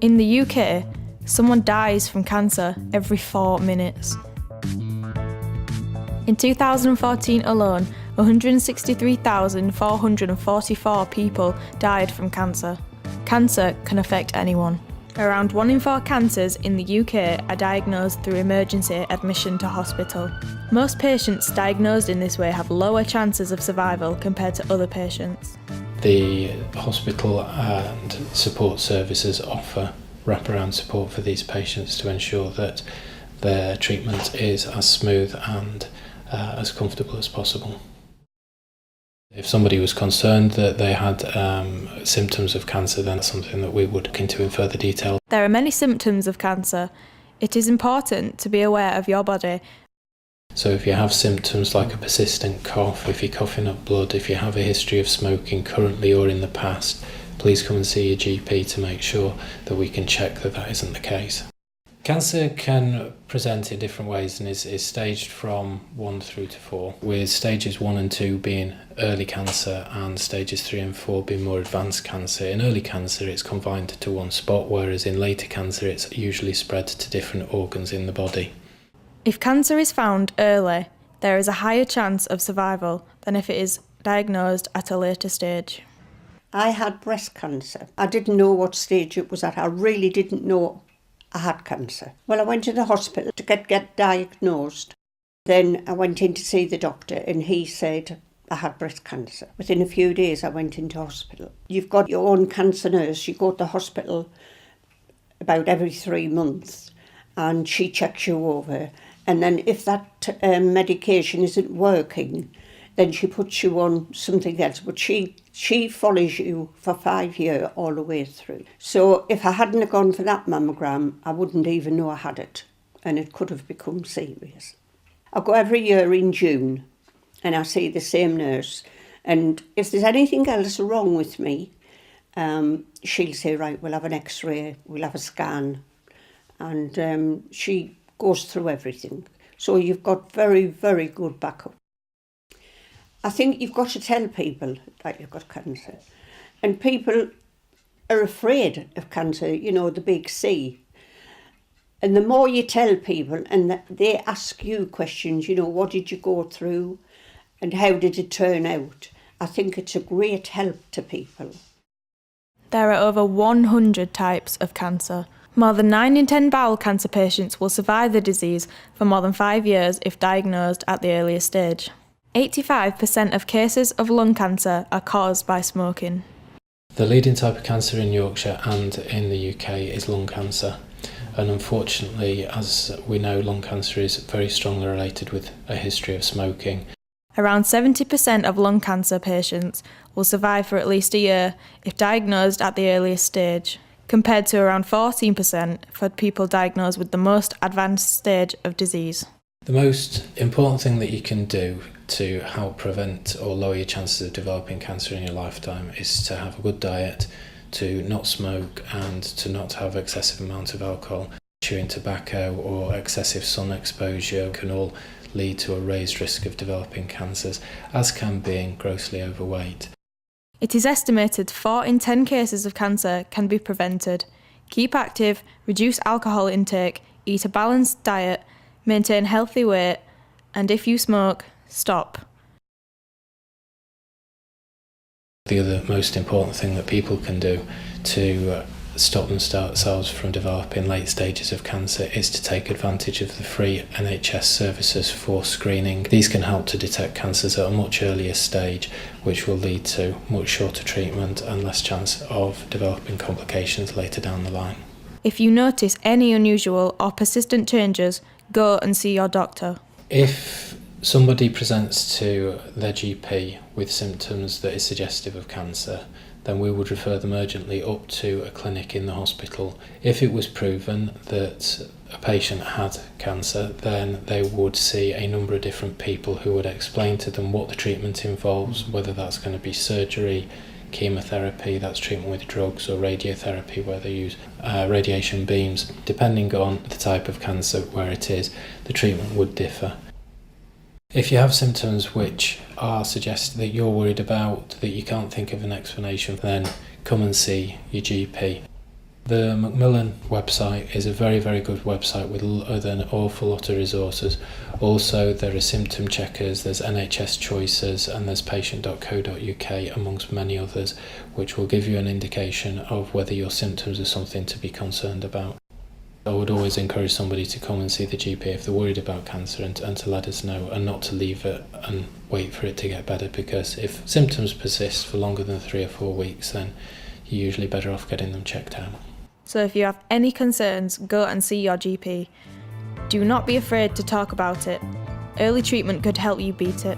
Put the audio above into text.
In the UK, someone dies from cancer every 4 minutes. In 2014 alone, 163,444 people died from cancer. Cancer can affect anyone. Around 1 in 4 cancers in the UK are diagnosed through emergency admission to hospital. Most patients diagnosed in this way have lower chances of survival compared to other patients. The hospital and support services offer wraparound support for these patients to ensure that their treatment is as smooth and as comfortable as possible. If somebody was concerned that they had symptoms of cancer, then that's something that we would look into in further detail. There are many symptoms of cancer. It is important to be aware of your body. So if you have symptoms like a persistent cough, if you're coughing up blood, if you have a history of smoking currently or in the past, please come and see your GP to make sure that we can check that that isn't the case. Cancer can present in different ways and is staged from 1 through to 4, with stages 1 and 2 being early cancer and stages 3 and 4 being more advanced cancer. In early cancer it's confined to one spot, whereas in later cancer it's usually spread to different organs in the body. If cancer is found early, there is a higher chance of survival than if it is diagnosed at a later stage. I had breast cancer. I didn't know what stage it was at. I really didn't know I had cancer. Well, I went to the hospital to get diagnosed. Then I went in to see the doctor and he said I had breast cancer. Within a few days I went into hospital. You've got your own cancer nurse. You go to the hospital about every 3 months and she checks you over. And then if that medication isn't working, then she puts you on something else. But she follows you for 5 years all the way through. So if I hadn't gone for that mammogram, I wouldn't even know I had it. And it could have become serious. I go every year in June and I see the same nurse. And if there's anything else wrong with me, she'll say, right, we'll have an x-ray, we'll have a scan. And she goes through everything. So you've got very, very good backup. I think you've got to tell people that you've got cancer. And people are afraid of cancer, the big C. And the more you tell people and they ask you questions, what did you go through and how did it turn out? I think it's a great help to people. There are over 100 types of cancer. More than 9 in 10 bowel cancer patients will survive the disease for more than 5 years if diagnosed at the earliest stage. 85% of cases of lung cancer are caused by smoking. The leading type of cancer in Yorkshire and in the UK is lung cancer. And unfortunately, as we know, lung cancer is very strongly related with a history of smoking. Around 70% of lung cancer patients will survive for at least a year if diagnosed at the earliest stage, compared to around 14% for people diagnosed with the most advanced stage of disease. The most important thing that you can do to help prevent or lower your chances of developing cancer in your lifetime is to have a good diet, to not smoke and to not have excessive amounts of alcohol. Chewing tobacco or excessive sun exposure can all lead to a raised risk of developing cancers, as can being grossly overweight. It is estimated 4 in 10 cases of cancer can be prevented. Keep active, reduce alcohol intake, eat a balanced diet, maintain healthy weight, and if you smoke, stop. The other most important thing that people can do to stop themselves from developing late stages of cancer is to take advantage of the free NHS services for screening. These can help to detect cancers at a much earlier stage, which will lead to much shorter treatment and less chance of developing complications later down the line. If you notice any unusual or persistent changes, go and see your doctor. If somebody presents to their GP with symptoms that is suggestive of cancer, then we would refer them urgently up to a clinic in the hospital. If it was proven that a patient had cancer, then they would see a number of different people who would explain to them what the treatment involves, whether that's going to be surgery, chemotherapy, that's treatment with drugs, or radiotherapy where they use radiation beams. Depending on the type of cancer where it is, the treatment would differ. If you have symptoms which are suggested that you're worried about, that you can't think of an explanation, then come and see your GP. The Macmillan website is a very, very good website with an awful lot of resources. Also, there are symptom checkers, there's NHS Choices, and there's patient.co.uk, amongst many others, which will give you an indication of whether your symptoms are something to be concerned about. I would always encourage somebody to come and see the GP if they're worried about cancer and to let us know, and not to leave it and wait for it to get better, because if symptoms persist for longer than 3 or 4 weeks, then you're usually better off getting them checked out. So if you have any concerns, go and see your GP. Do not be afraid to talk about it. Early treatment could help you beat it.